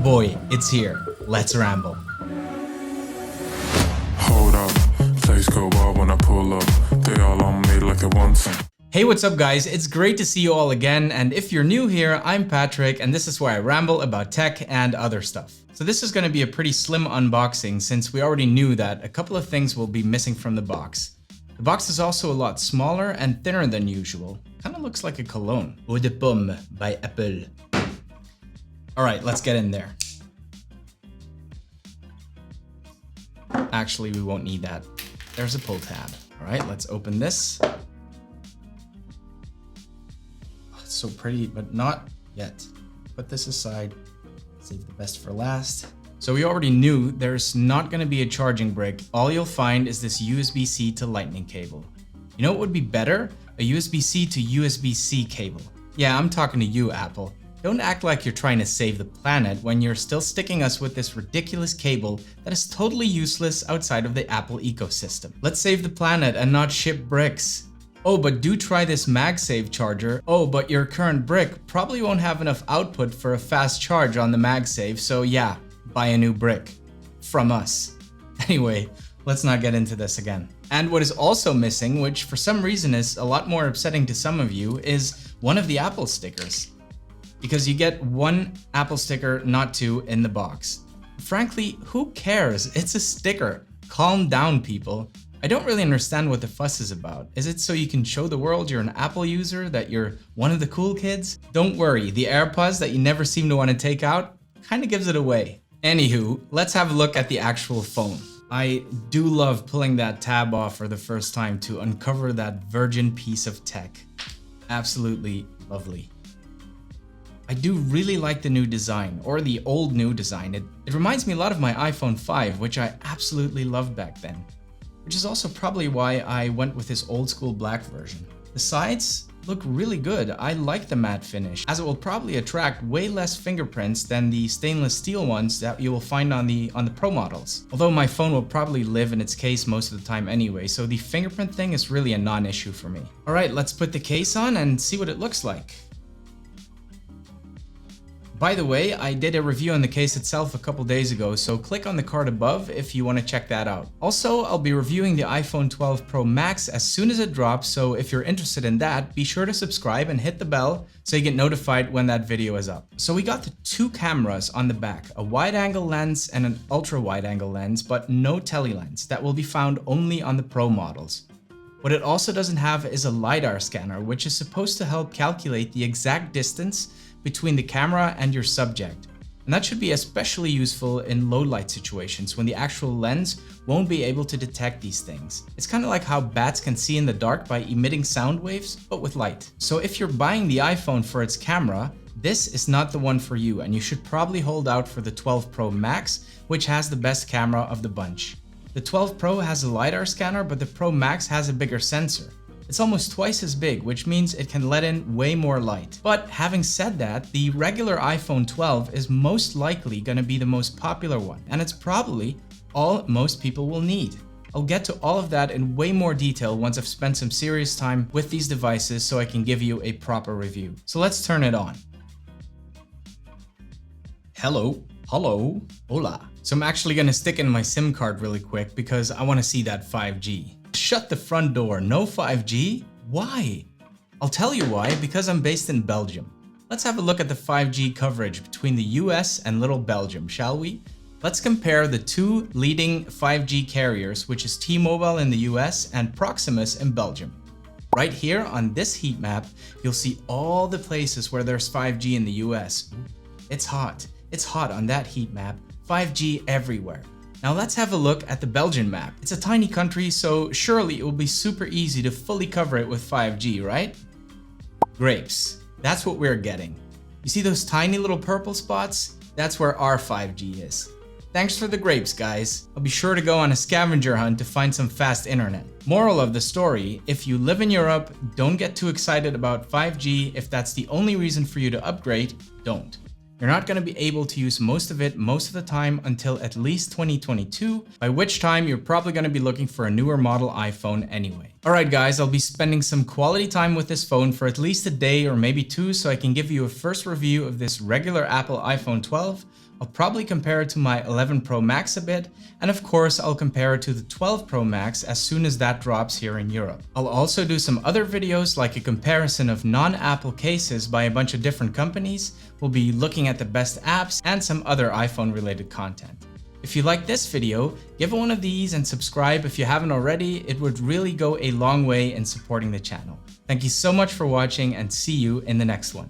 Boy, it's here. Let's ramble. Hold up, place go wild when I pull up. They all on me like they want some. Hey, what's up guys? It's great to see you all again, and if you're new here, I'm Patrick, and this is where I ramble about tech and other stuff. So this is going to be a pretty slim unboxing since we already knew that a couple of things will be missing from the box. The box is also a lot smaller and thinner than usual. Kinda looks like a cologne. Eau de Pomme by Apple. Alright, let's get in there. Actually, we won't need that. There's a pull tab. Alright, let's open this. Oh, it's so pretty, but not yet. Put this aside. Save the best for last. So we already knew there's not going to be a charging brick. All you'll find is this USB-C to Lightning cable. You know what would be better? A USB-C to USB-C cable. Yeah, I'm talking to you, Apple. Don't act like you're trying to save the planet when you're still sticking us with this ridiculous cable that is totally useless outside of the Apple ecosystem. Let's save the planet and not ship bricks. Oh, but do try this MagSafe charger. Oh, but your current brick probably won't have enough output for a fast charge on the MagSafe, so yeah, buy a new brick. From us. Anyway, let's not get into this again. And what is also missing, which for some reason is a lot more upsetting to some of you, is one of the Apple stickers. Because you get one Apple sticker, not two, in the box. Frankly, who cares? It's a sticker. Calm down, people. I don't really understand what the fuss is about. Is it so you can show the world you're an Apple user, that you're one of the cool kids? Don't worry, the AirPods that you never seem to want to take out kind of gives it away. Anywho, let's have a look at the actual phone. I do love pulling that tab off for the first time to uncover that virgin piece of tech. Absolutely lovely. I do really like the new design, or the old new design. It reminds me a lot of my iPhone 5, which I absolutely loved back then. Which is also probably why I went with this old school black version. The sides look really good. I like the matte finish, as it will probably attract way less fingerprints than the stainless steel ones that you will find on the Pro models. Although my phone will probably live in its case most of the time anyway, so the fingerprint thing is really a non-issue for me. Alright, let's put the case on and see what it looks like. By the way, I did a review on the case itself a couple days ago, so click on the card above if you want to check that out. Also, I'll be reviewing the iPhone 12 Pro Max as soon as it drops, so if you're interested in that, be sure to subscribe and hit the bell so you get notified when that video is up. So we got the two cameras on the back, a wide-angle lens and an ultra-wide-angle lens, but no tele-lens that will be found only on the Pro models. What it also doesn't have is a LiDAR scanner, which is supposed to help calculate the exact distance between the camera and your subject. And that should be especially useful in low light situations when the actual lens won't be able to detect these things. It's kind of like how bats can see in the dark by emitting sound waves, but with light. So if you're buying the iPhone for its camera, this is not the one for you, and you should probably hold out for the 12 Pro Max, which has the best camera of the bunch. The 12 Pro has a LiDAR scanner, but the Pro Max has a bigger sensor. It's almost twice as big, which means it can let in way more light. But having said that, the regular iPhone 12 is most likely going to be the most popular one, and it's probably all most people will need. I'll get to all of that in way more detail once I've spent some serious time with these devices so I can give you a proper review. So let's turn it on. Hello, hola. So I'm actually going to stick in my SIM card really quick because I want to see that 5G. Shut the front door, no 5G? Why? I'll tell you why, because I'm based in Belgium. Let's have a look at the 5G coverage between the US and little Belgium, shall we? Let's compare the two leading 5G carriers, which is T-Mobile in the US and Proximus in Belgium. Right here on this heat map, you'll see all the places where there's 5G in the US. It's hot on that heat map, 5G everywhere. Now let's have a look at the Belgian map. It's a tiny country, so surely it will be super easy to fully cover it with 5G, right? Grapes. That's what we're getting. You see those tiny little purple spots? That's where our 5G is. Thanks for the grapes, guys. I'll be sure to go on a scavenger hunt to find some fast internet. Moral of the story, if you live in Europe, don't get too excited about 5G. If that's the only reason for you to upgrade, don't. You're not going to be able to use most of it most of the time until at least 2022, by which time you're probably going to be looking for a newer model iPhone anyway. Alright guys, I'll be spending some quality time with this phone for at least a day or maybe two so I can give you a first review of this regular Apple iPhone 12. I'll probably compare it to my 11 Pro Max a bit, and of course I'll compare it to the 12 Pro Max as soon as that drops here in Europe. I'll also do some other videos like a comparison of non-Apple cases by a bunch of different companies. We'll be looking at the best apps and some other iPhone related content. If you like this video, give it one of these and subscribe if you haven't already. It would really go a long way in supporting the channel. Thank you so much for watching and see you in the next one.